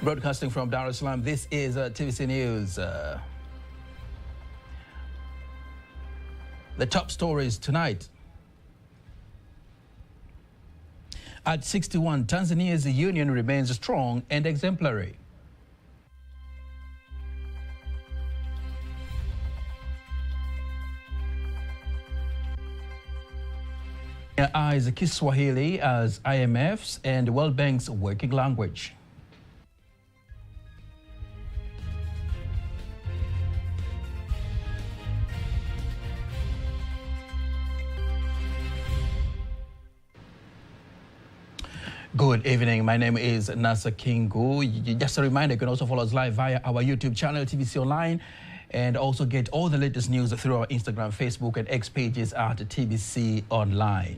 Broadcasting from Dar es Salaam, this is TVC News. The top stories tonight. At 61, Tanzania's union remains strong and exemplary. Eyes Kiswahili as IMF's and World Bank's working language. Good evening. My name is Nasa Kingu. Just a reminder, you can also follow us live via our YouTube channel, TVC Online, and also get all the latest news through our Instagram, Facebook, and X pages at TVC Online.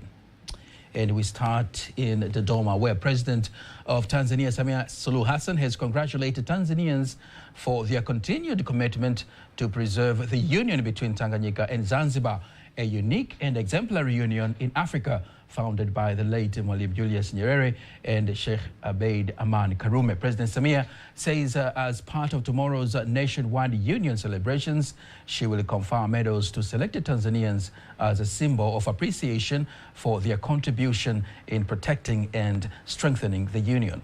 And we start in the DOMA, where President of Tanzania, Samia Suluhu Hassan, has congratulated Tanzanians for their continued commitment to preserve the union between Tanganyika and Zanzibar, a unique and exemplary union in Africa, founded by the late Mwalimu Julius Nyerere and Sheikh Abeid Aman Karume. President Samia says as part of tomorrow's nationwide union celebrations, she will confer medals to selected Tanzanians as a symbol of appreciation for their contribution in protecting and strengthening the union.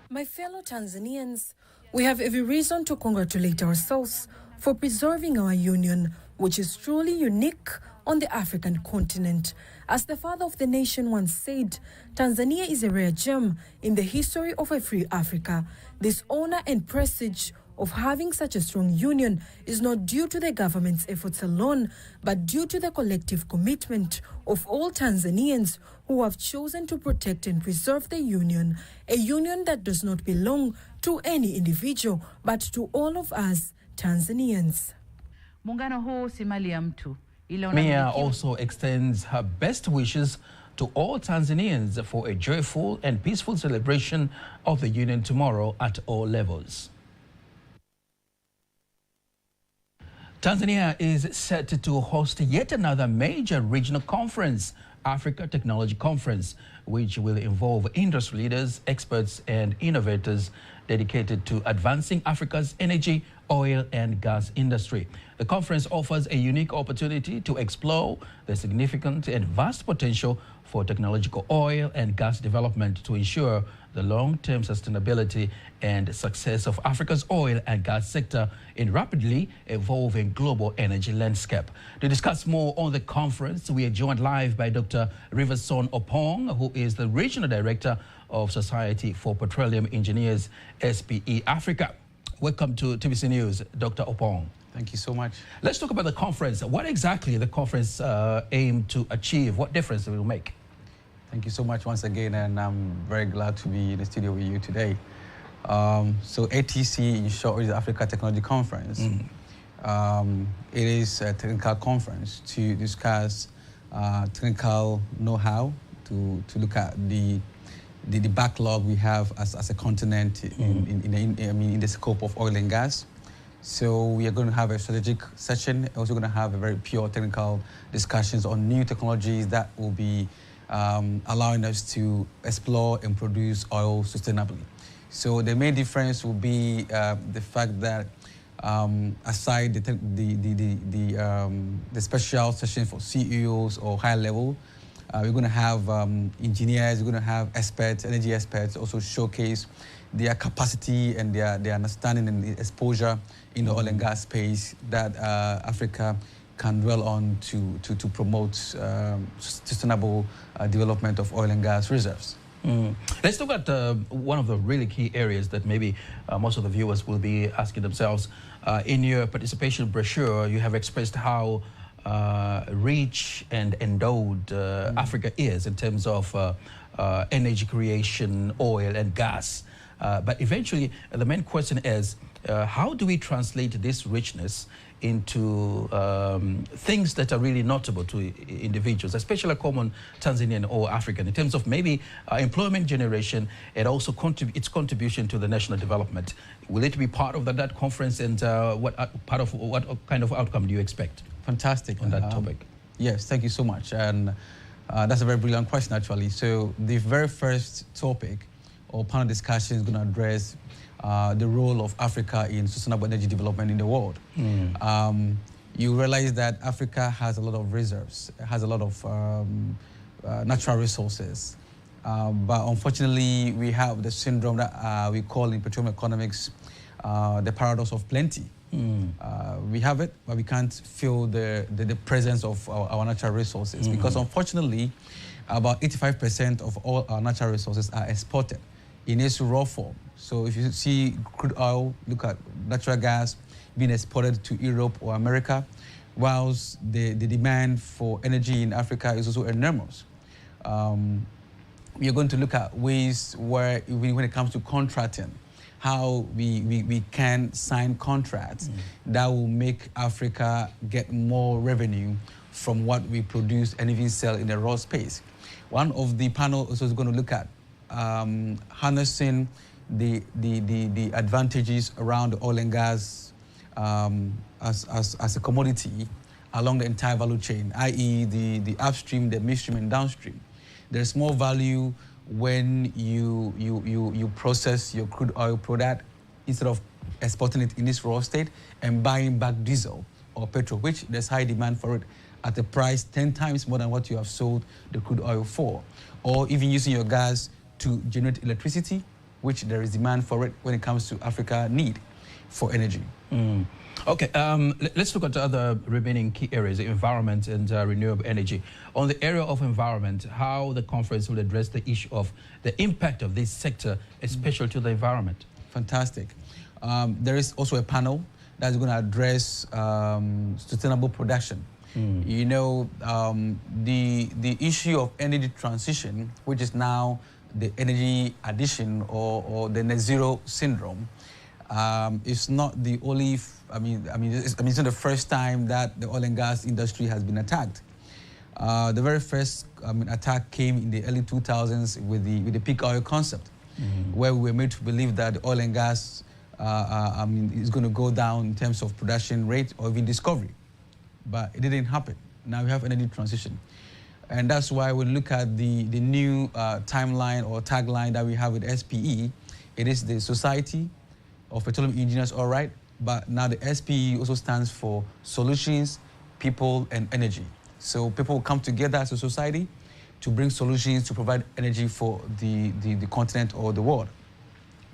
My fellow Tanzanians, we have every reason to congratulate ourselves for preserving our union, which is truly unique on the African continent. As the father of the nation once said, Tanzania is a rare gem in the history of a free Africa. This honor and prestige of having such a strong union is not due to the government's efforts alone, but due to the collective commitment of all Tanzanians who have chosen to protect and preserve the union, a union that does not belong to any individual, but to all of us Tanzanians. Muungano huu si mali ya mtu. Mia also extends her best wishes to all Tanzanians for a joyful and peaceful celebration of the union tomorrow at all levels. Tanzania is set to host yet another major regional conference, Africa Technology Conference, which will involve industry leaders, experts, and innovators dedicated to advancing Africa's energy, oil, and gas industry. The conference offers a unique opportunity to explore the significant and vast potential for technological oil and gas development to ensure the long-term sustainability and success of Africa's oil and gas sector in rapidly evolving global energy landscape. To discuss more on the conference, we are joined live by Dr. Riverson Opong, who is the Regional Director of Society for Petroleum Engineers, SPE Africa. Welcome to TVC News, Dr. Opong. Thank you so much. Let's talk about the conference. What exactly the conference aimed to achieve? What difference it will make? Thank you so much once again, and I'm very glad to be in the studio with you today. So ATC, in short, is the Africa Technology Conference. It is a technical conference to discuss technical know-how, to look at the backlog we have as a continent in the scope of oil and gas. So we are going to have a strategic session, also going to have a very pure technical discussions on new technologies that will be allowing us to explore and produce oil sustainably. So the main difference will be the fact that aside the special session for CEOs or high level, we're going to have engineers, we're going to have experts, energy experts, also showcase their capacity and their understanding and exposure in the oil and gas space that Africa can dwell on to promote sustainable development of oil and gas reserves. Let's look at one of the really key areas that maybe most of the viewers will be asking themselves. In your participation brochure, you have expressed how rich and endowed Africa is in terms of energy creation, oil and gas. But eventually, the main question is, how do we translate this richness into things that are really notable to individuals, especially common Tanzanian or African, in terms of maybe employment generation and also its contribution to the national development? Will it be part of that conference, and what kind of outcome do you expect? Fantastic on that topic. Yes, thank you so much, and that's a very brilliant question actually. So the very first topic or panel discussion is going to address the role of Africa in sustainable energy development in the world. You realize that Africa has a lot of reserves, has a lot of natural resources. But unfortunately, we have the syndrome that we call in petroleum economics the paradox of plenty. We have it, but we can't feel the presence of our natural resources because unfortunately, about 85% of all our natural resources are exported in its raw form. So if you see crude oil, look at natural gas being exported to Europe or America, whilst the demand for energy in Africa is also enormous. We are going to look at ways where, when it comes to contracting, how we can sign contracts that will make Africa get more revenue from what we produce and even sell in the raw space. One of the panel also is going to look at harnessing the advantages around the oil and gas as a commodity along the entire value chain, i.e. the upstream, the midstream, and downstream. There's more value when you process your crude oil product instead of exporting it in its raw state and buying back diesel or petrol, which there's high demand for it at a price 10 times more than what you have sold the crude oil for. Or even using your gas to generate electricity, which there is demand for it when it comes to Africa's need for energy. Okay, let's look at the other remaining key areas, the environment and renewable energy. On the area of environment, how the conference will address the issue of the impact of this sector, especially to the environment. Fantastic. There is also a panel that's going to address sustainable production. You know, the issue of energy transition, which is now the energy addition or the net zero syndrome, it's not the only, it's not the first time that the oil and gas industry has been attacked. The very first attack came in the early 2000s with the peak oil concept, where we were made to believe that the oil and gas is going to go down in terms of production rate or even discovery. But it didn't happen. Now we have energy transition. And that's why we look at the new timeline or tagline that we have with SPE. It is the Society of Petroleum Engineers, all right, but now the SPE also stands for Solutions, People, and Energy. So people will come together as a society to bring solutions to provide energy for the continent or the world.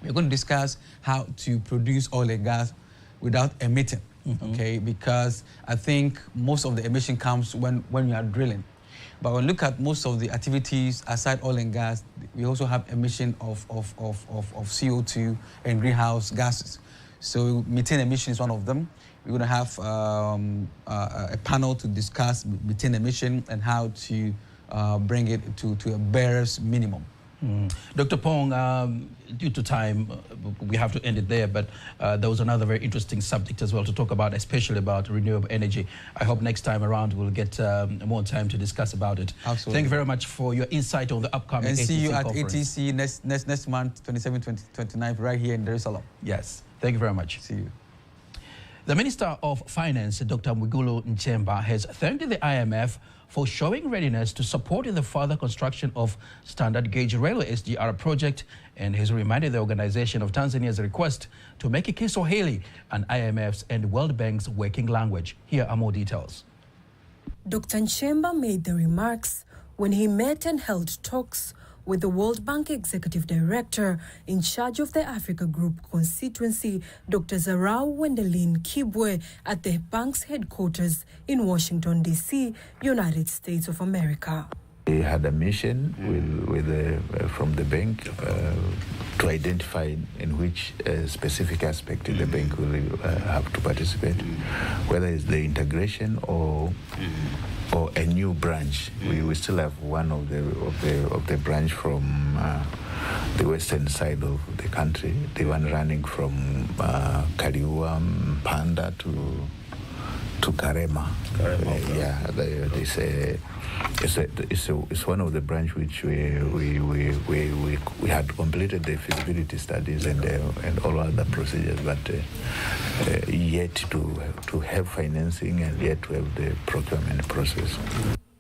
We're going to discuss how to produce oil and gas without emitting, okay, because I think most of the emission comes when you are drilling. But when we look at most of the activities aside oil and gas, we also have emission of CO2 and greenhouse gases. So methane emission is one of them. We're going to have a panel to discuss methane emission and how to bring it to a barest minimum. Dr. Pong, due to time, we have to end it there, but there was another very interesting subject as well to talk about, especially about renewable energy. I hope next time around we'll get more time to discuss about it. Absolutely. Thank you very much for your insight on the upcoming and ATC see you at conference. ATC next month, 27, 29, right here in Dar es Salaam. Yes, thank you very much. See you. The Minister of Finance, Dr. Mwigulu Nchemba, has thanked the IMF for showing readiness to support in the further construction of Standard Gauge Railway SGR project, and has reminded the organization of Tanzania's request to make Kiswahili an IMF's and World Bank's working language. Here are more details. Dr. Nchemba made the remarks when he met and held talks with the World Bank Executive Director in charge of the Africa Group constituency, Dr. Zarau Wendelin Kibwe, at the bank's headquarters in Washington, D.C., United States of America. We had a mission from the bank to identify in which specific aspect the bank will have to participate, whether it's the integration or a new branch. We still have one of the branch from the western side of the country, the one running from Kaliua, Mpanda to Karema. It's one of the branch which we had completed the feasibility studies and all other procedures, but yet to have financing and yet to have the procurement process.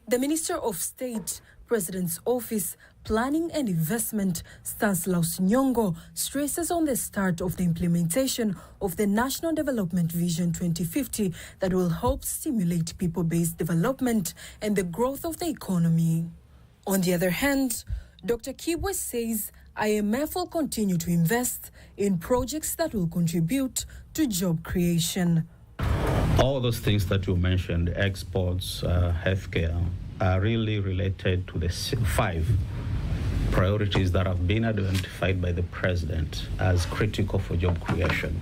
The Minister of State President's Office, Planning and Investment, Stanislaus Nyong'o, stresses on the start of the implementation of the National Development Vision 2050 that will help stimulate people-based development and the growth of the economy. On the other hand, Dr. Kibwe says IMF will continue to invest in projects that will contribute to job creation. All those things that you mentioned, exports, healthcare, are really related to the 5 priorities that have been identified by the president as critical for job creation.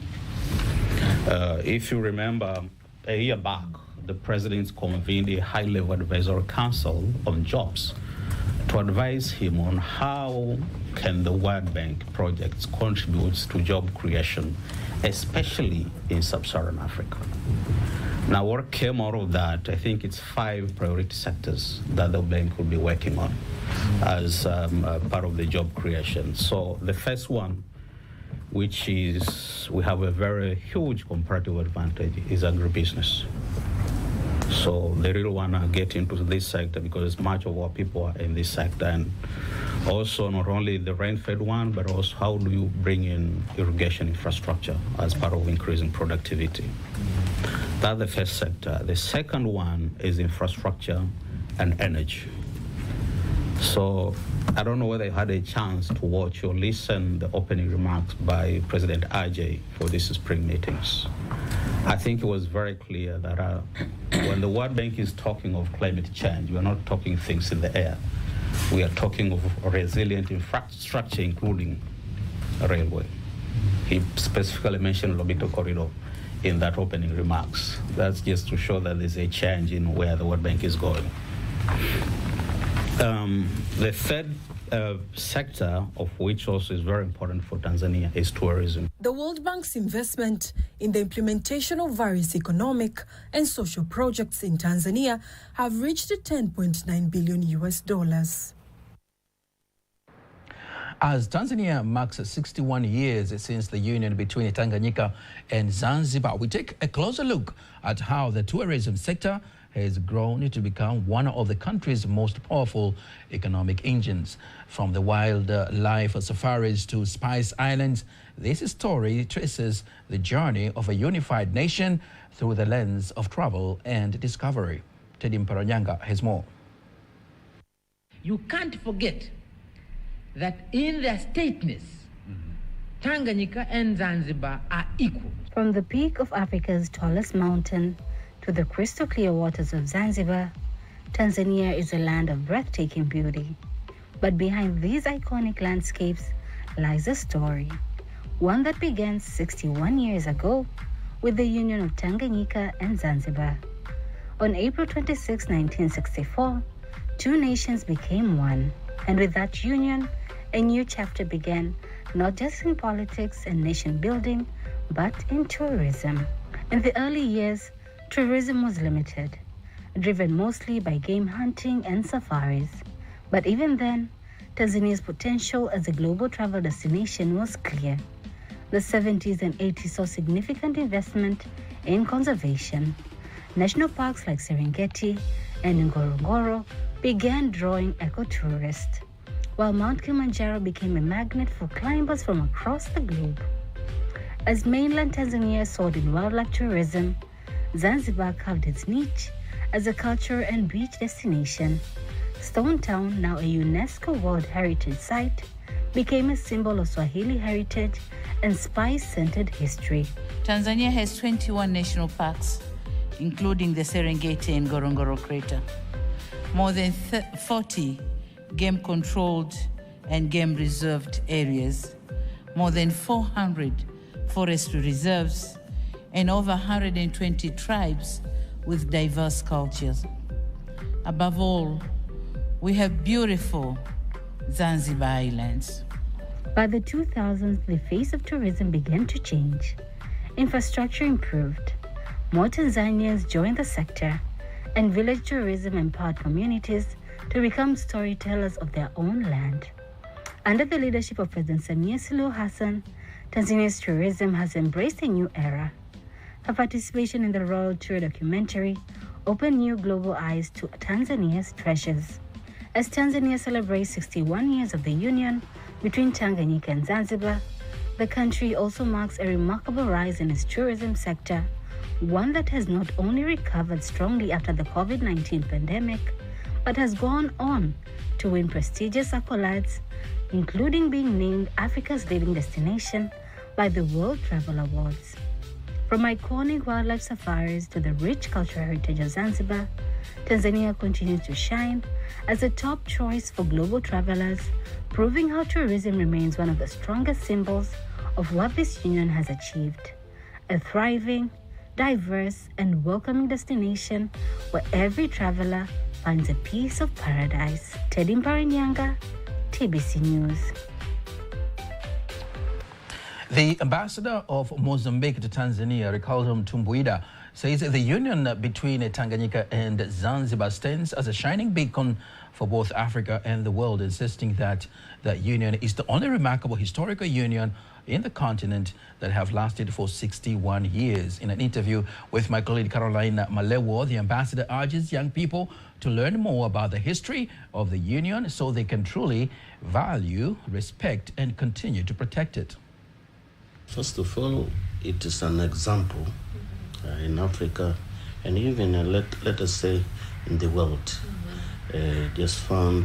If you remember, a year back, the president convened a high-level advisory council on jobs to advise him on how can the World Bank projects contribute to job creation, especially in sub-Saharan Africa. Now, what came out of that, I think it's 5 priority sectors that the bank will be working on as part of the job creation. So the first one, which is we have a very huge comparative advantage, is agribusiness. So they really want to get into this sector because much of our people are in this sector. And also not only the rain-fed one, but also how do you bring in irrigation infrastructure as part of increasing productivity. That's the first sector. The second one is infrastructure and energy. So I don't know whether you had a chance to watch or listen the opening remarks by President Ajay for these spring meetings. I think it was very clear that when the World Bank is talking of climate change, we are not talking things in the air. We are talking of resilient infrastructure, including a railway. He specifically mentioned Lobito Corridor in that opening remarks. That's just to show that there's a change in where the World Bank is going. The third sector, of which also is very important for Tanzania, is tourism. The World Bank's investment in the implementation of various economic and social projects in Tanzania have reached $10.9 billion. As Tanzania marks 61 years since the union between Tanganyika and Zanzibar, we take a closer look at how the tourism sector has grown to become one of the country's most powerful economic engines. From the wildlife safaris to Spice Islands, this story traces the journey of a unified nation through the lens of travel and discovery. Teddy Mparanyanga has more. You can't forget that in their stateness, Tanganyika and Zanzibar are equal. From the peak of Africa's tallest mountain to the crystal clear waters of Zanzibar, Tanzania is a land of breathtaking beauty. But behind these iconic landscapes lies a story, one that began 61 years ago with the union of Tanganyika and Zanzibar. On April 26, 1964, 2 nations became one, and with that union, a new chapter began, not just in politics and nation building, but in tourism. In the early years, tourism was limited, driven mostly by game hunting and safaris. But even then, Tanzania's potential as a global travel destination was clear. The 70s and 80s saw significant investment in conservation. National parks like Serengeti and Ngorongoro began drawing ecotourists, while Mount Kilimanjaro became a magnet for climbers from across the globe. As mainland Tanzania soared in wildlife tourism, Zanzibar carved its niche as a culture and beach destination. Stone Town, now a UNESCO World Heritage Site, became a symbol of Swahili heritage and spice-centered history. Tanzania has 21 national parks, including the Serengeti and Ngorongoro Crater. More than 40 game-controlled and game-reserved areas, more than 400 forestry reserves, and over 120 tribes with diverse cultures. Above all, we have beautiful Zanzibar Islands. By the 2000s, the face of tourism began to change. Infrastructure improved. More Tanzanians joined the sector, and village tourism empowered communities to become storytellers of their own land. Under the leadership of President Samia Suluhu Hassan, Tanzania's tourism has embraced a new era. Her participation in the Royal Tour documentary opened new global eyes to Tanzania's treasures. As Tanzania celebrates 61 years of the union between Tanganyika and Zanzibar, the country also marks a remarkable rise in its tourism sector, one that has not only recovered strongly after the COVID-19 pandemic, but has gone on to win prestigious accolades, including being named Africa's leading destination by the World Travel Awards. From iconic wildlife safaris to the rich cultural heritage of Zanzibar, Tanzania continues to shine as a top choice for global travelers, proving how tourism remains one of the strongest symbols of what this union has achieved. A thriving, diverse, and welcoming destination where every traveler finds a piece of paradise. Teddy Mparinyanga, TBC News. The ambassador of Mozambique to Tanzania, Ricardo Mtumbuida, says the union between Tanganyika and Zanzibar stands as a shining beacon for both Africa and the world, insisting that the union is the only remarkable historical union in the continent that have lasted for 61 years. In an interview with my colleague Caroline Malewo, the ambassador urges young people to learn more about the history of the union so they can truly value, respect, and continue to protect it. First of all, it is an example in Africa and even, let us say, in the world. Just founding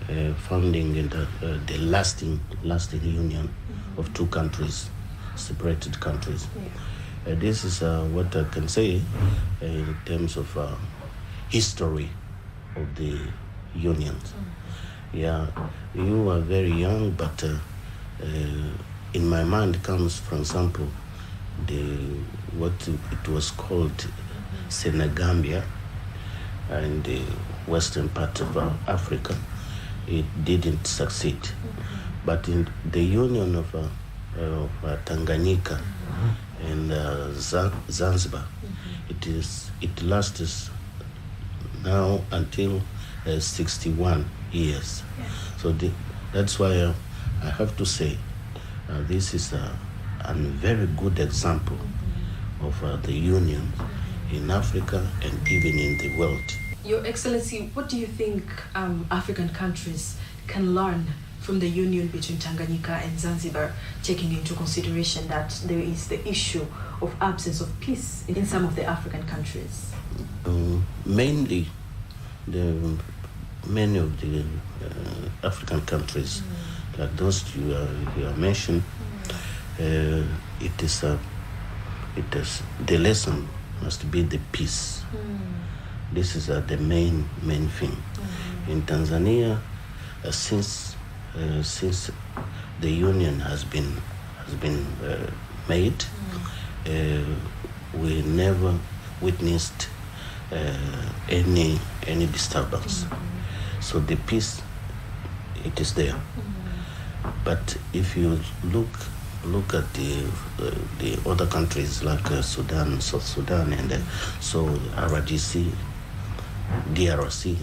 in the lasting union of two countries, separated countries. This is what I can say in terms of history of the union. Yeah, you are very young, but in my mind comes, for example, what it was called Senegambia in the western part of Africa. It didn't succeed. But in the union of Tanganyika and Zanzibar, it lasts now until 61 years. So that's why I have to say this is a very good example of the union in Africa and even in the world. Your Excellency, what do you think African countries can learn from the union between Tanganyika and Zanzibar, taking into consideration that there is the issue of absence of peace in some of the African countries? Mainly, many of the African countries, like those you are mentioned, the lesson must be the peace. This is the main thing. In Tanzania, since the union has been made, we never witnessed any disturbance. So the peace, it is there. But if you look at the other countries like Sudan, South Sudan, and so RDC, DRC,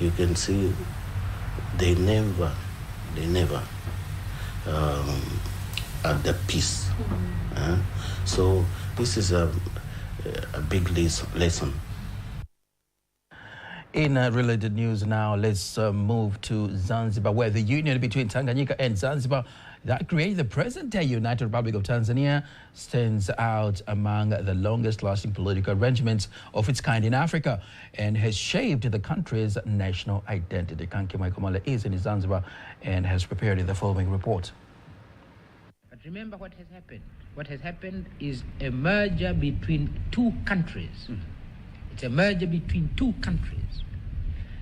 you can see they never at the peace. So this is a big lesson. In related news now, let's move to Zanzibar, where the union between Tanganyika and Zanzibar that created the present-day United Republic of Tanzania stands out among the longest-lasting political arrangements of its kind in Africa and has shaped the country's national identity. Kanki Maikomale is in Zanzibar and has prepared the following report. But remember what has happened. What has happened is a merger between two countries. It's a merger between two countries.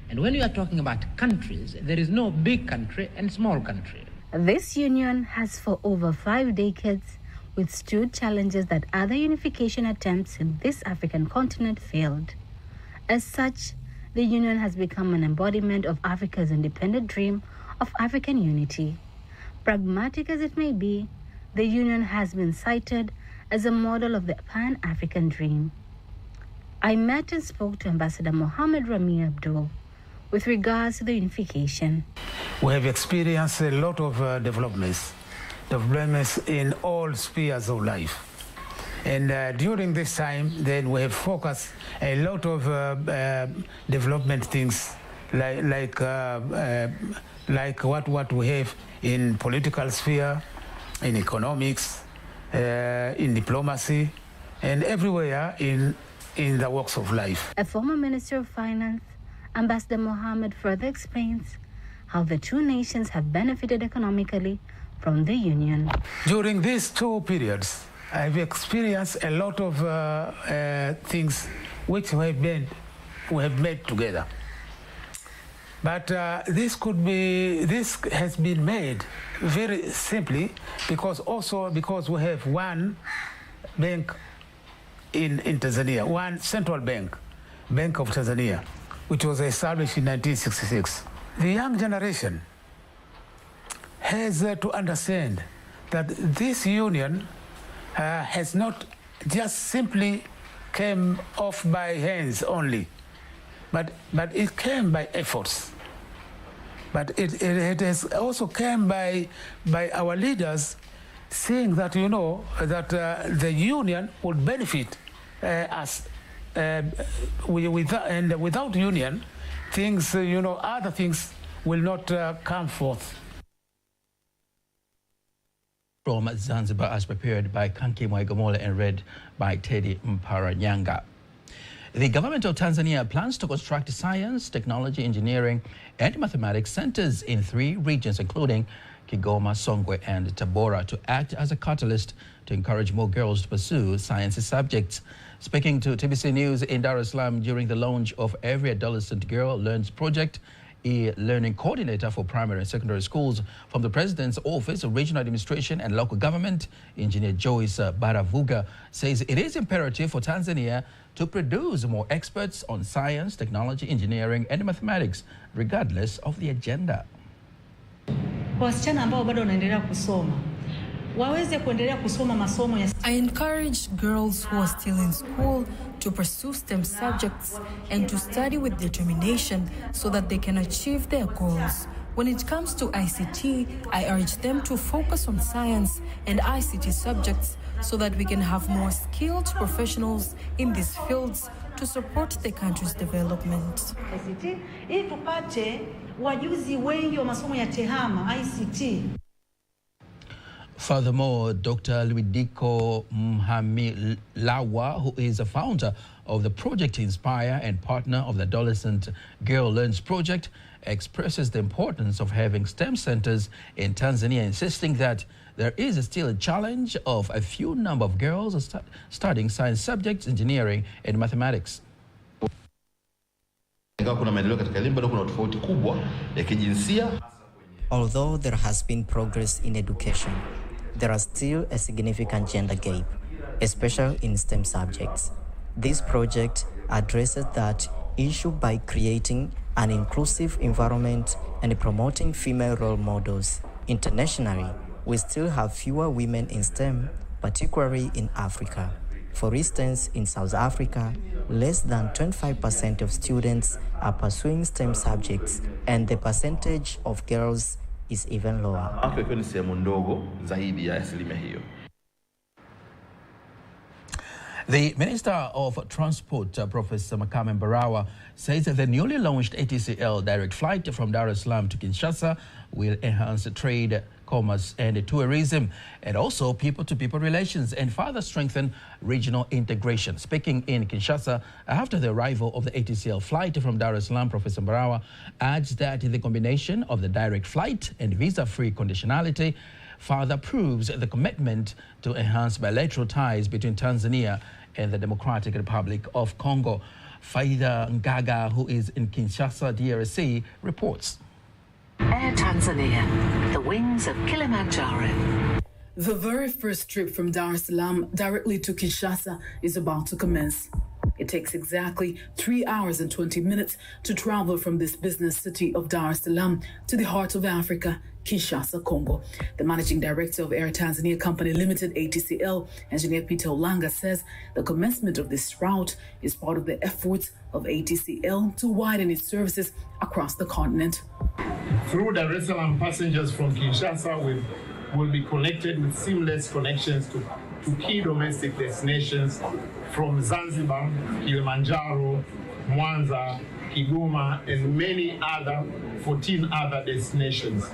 And when you are talking about countries, there is no big country and small country. This union has for over 5 decades withstood challenges that other unification attempts in this African continent failed. As such, the union has become an embodiment of Africa's independent dream of African unity. Pragmatic as it may be, the union has been cited as a model of the Pan-African dream. I met and spoke to Ambassador Mohammed Rami Abdul with regards to the unification. We have experienced a lot of developments in all spheres of life. And during this time, then we have focused a lot of development things like what we have in political sphere, in economics, in diplomacy, and everywhere in the walks of life. A former Minister of Finance, Ambassador Mohammed, further explains how the two nations have benefited economically from the union. During these two periods, I've experienced a lot of things which we have made together. But this has been made very simply because we have one bank in Tanzania, one central bank, Bank of Tanzania, which was established in 1966. The young generation has to understand that this union has not just simply came off by hands only, but it came by efforts. But it has also come by our leaders seeing that, that the union would benefit us. Without union, things, other things will not come forth. From Zanzibar, as prepared by Kanki Mwaigamola and read by Teddy Mparanyanga. The government of Tanzania plans to construct science, technology, engineering, and mathematics centers in 3 regions, including Kigoma, Songwe, and Tabora, to act as a catalyst to encourage more girls to pursue science subjects. Speaking to TBC News in Dar es Salaam during the launch of Every Adolescent Girl Learns Project, e-learning coordinator for primary and secondary schools from the President's Office of Regional Administration and Local Government, Engineer Joyce Baravuga, says it is imperative for Tanzania to produce more experts on science, technology, engineering, and mathematics, regardless of the agenda. I encourage girls who are still in school to pursue STEM subjects and to study with determination so that they can achieve their goals. When it comes to ICT, I urge them to focus on science and ICT subjects so that we can have more skilled professionals in these fields to support the country's development. Furthermore, Dr. Luidiko Mhamilawa, who is the founder of the Project Inspire and partner of the Adolescent Girl Learns Project, expresses the importance of having STEM centers in Tanzania, insisting that there is still a challenge of a few number of girls studying science subjects, engineering, and mathematics. Although there has been progress in education, there is still a significant gender gap, especially in STEM subjects. This project addresses that issue by creating an inclusive environment and promoting female role models. Internationally, we still have fewer women in STEM, particularly in Africa. For instance, in South Africa, less than 25% of students are pursuing STEM subjects, and the percentage of girls is even lower. The Minister of Transport, Professor Makame Mbarawa, says that the newly launched ATCL direct flight from Dar es Salaam to Kinshasa will enhance trade, commerce, and tourism, and also people-to-people relations, and further strengthen regional integration. Speaking in Kinshasa after the arrival of the ATCL flight from Dar es Salaam, Professor Mbarawa adds that the combination of the direct flight and visa-free conditionality further proves the commitment to enhance bilateral ties between Tanzania and the Democratic Republic of Congo. Faida Ngaga, who is in Kinshasa, DRC, reports. Air Tanzania, the wings of Kilimanjaro. The very first trip from Dar es Salaam directly to Kinshasa is about to commence. It takes exactly 3 hours and 20 minutes to travel from this business city of Dar es Salaam to the heart of Africa, Kinshasa, Congo. The managing director of Air Tanzania Company Limited, ATCL, Engineer Peter Olanga, says the commencement of this route is part of the efforts of ATCL to widen its services across the continent. Through Dar es Salaam, passengers from Kinshasa will be connected with seamless connections to to key domestic destinations from Zanzibar, Kilimanjaro, Mwanza, Kigoma, and many other 14 other destinations.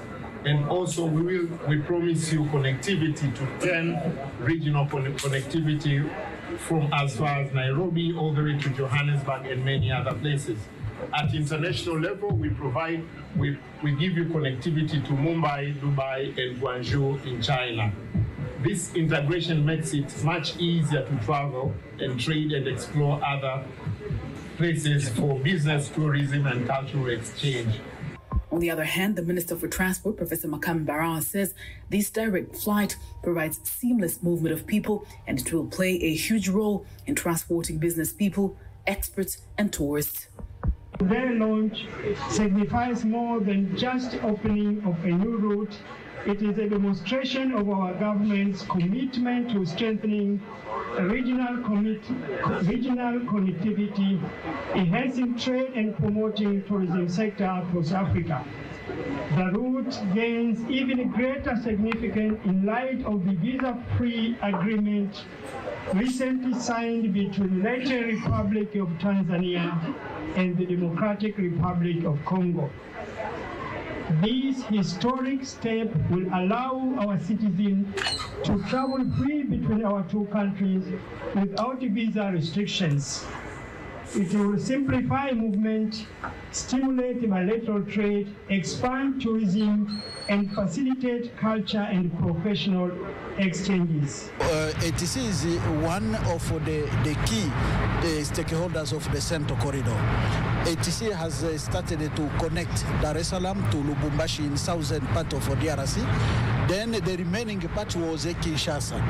And also we promise you connectivity to 10 regional connectivity from as far as Nairobi all the way to Johannesburg and many other places. At international level, we give you connectivity to Mumbai, Dubai, and Guangzhou in China. This integration makes it much easier to travel and trade and explore other places for business, tourism, and cultural exchange. On the other hand, the Minister for Transport, Professor Makame Barara, says this direct flight provides seamless movement of people and it will play a huge role in transporting business people, experts, and tourists. Their launch signifies more than just opening of a new route. It is a demonstration of our government's commitment to strengthening regional connectivity, enhancing trade and promoting tourism sector across Africa. The route gains even greater significance in light of the visa-free agreement recently signed between the United Republic of Tanzania and the Democratic Republic of Congo. This historic step will allow our citizens to travel free between our two countries without visa restrictions. It will simplify movement, stimulate bilateral trade, expand tourism, and facilitate culture and professional exchanges. ATC is one of the key stakeholders of the Central Corridor. ATC has started to connect Dar es Salaam to Lubumbashi in southern part of DRC. Then the remaining part was Kinshasa.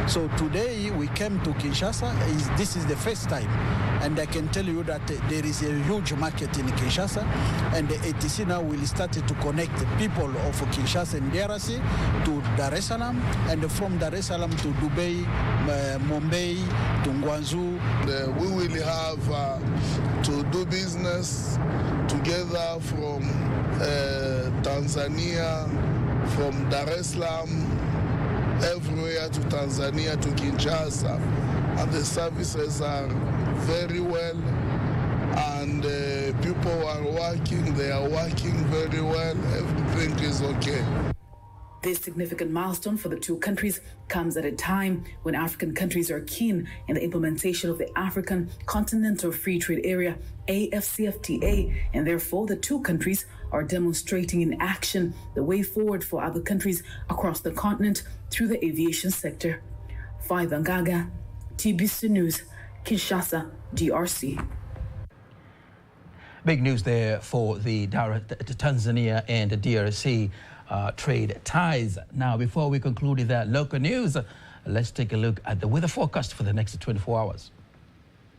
So today we came to Kinshasa. This is the first time. And I can tell you that there is a huge market in Kinshasa. And the ATC now will start to connect the people of Kinshasa and DRC to Dar es Salaam. And from Dar es Salaam to Dubai, Mumbai, to Guangzhou. We will have to do business together from Tanzania, from Dar es Salaam, everywhere to Tanzania, to Kinshasa. And the services are very well, and people are working, they are working very well, everything is okay. This significant milestone for the two countries comes at a time when African countries are keen in the implementation of the African Continental Free Trade Area, AFCFTA, and therefore the two countries are demonstrating in action the way forward for other countries across the continent through the aviation sector. Faiva Ngaga, TBC News, Kinshasa, DRC. Big news there for the Tanzania and the DRC trade ties. Now, before we conclude that local news, let's take a look at the weather forecast for the next 24 hours.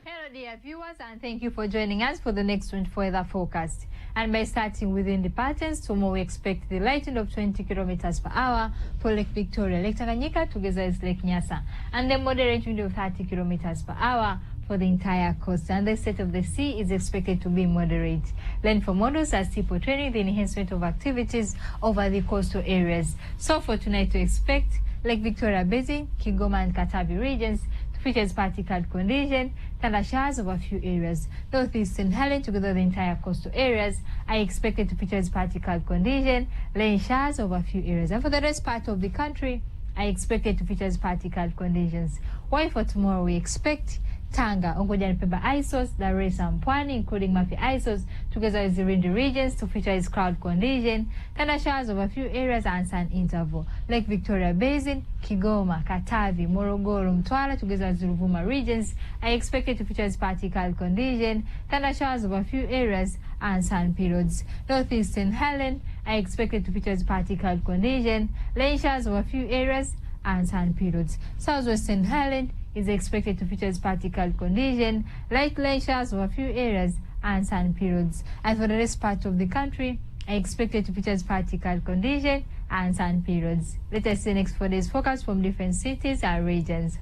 Hello, dear viewers, and thank you for joining us for the next 24 weather forecast. And by starting within the patterns, tomorrow we expect the light wind of 20 kilometers per hour for Lake Victoria, Lake Tanganyika, together with Lake Nyasa, and the moderate wind of 30 kilometers per hour for the entire coast, and the state of the sea is expected to be moderate. Landfall models are still portraying the enhancement of activities over the coastal areas. So for tonight, to expect Lake Victoria Basin, Kigoma and Katavi regions to feature partly cloud condition, thunder showers over a few areas. Northeast St. Helens, together the entire coastal areas, are expected to feature partly cloud condition, rain showers over a few areas. And for the rest part of the country, are expected to feature partly cloud conditions. While for tomorrow, we expect Tanga, Unguja and Pemba ISOs, Dar es Salaam Pwani, including Mafi ISOs, together with the windy regions to feature its cloud condition, thunder showers over a few areas and sun interval. Lake Victoria Basin, Kigoma, Katavi, Morogoro, Mtwara, together with the Ruvuma regions, are expected to feature its partly cloud condition, thunder showers over a few areas and sun periods. Northeast St. Helens are expected to feature its partly cloud condition, rain showers over a few areas and sun periods. Southwest St. Helens is expected to feature partly cloud condition, light rain showers over a few areas and sun periods. And for the rest part of the country, are expected to feature partly cloud condition and sun periods. Let us see next 4 days forecast from different cities and regions.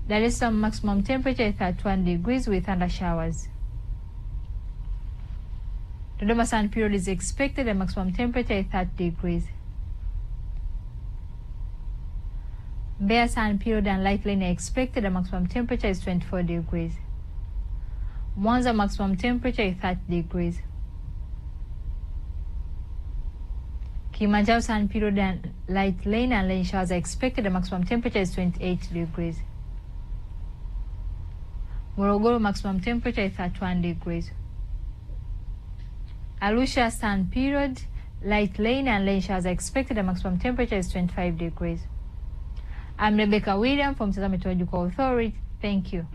There is some maximum temperature at 31 degrees with thunder showers. The DOMA sun period is expected at maximum temperature at 30 degrees. Bare sun period and light rain are expected. The maximum temperature is 24 degrees. Mwanza maximum temperature is 30 degrees. Kilimanjaro sun period and light rain and rain showers are expected. The maximum temperature is 28 degrees. Morogoro maximum temperature is 31 degrees. Arusha sun period, light rain and rain showers are expected. The maximum temperature is 25 degrees. I'm Rebecca William from Tanzania Meteorological Authority. Thank you.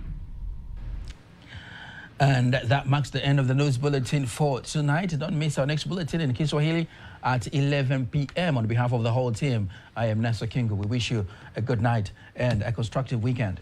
And that marks the end of the news bulletin for tonight. Don't miss our next bulletin in Kiswahili at 11 p.m. On behalf of the whole team, I am Nasa Kingu. We wish you a good night and a constructive weekend.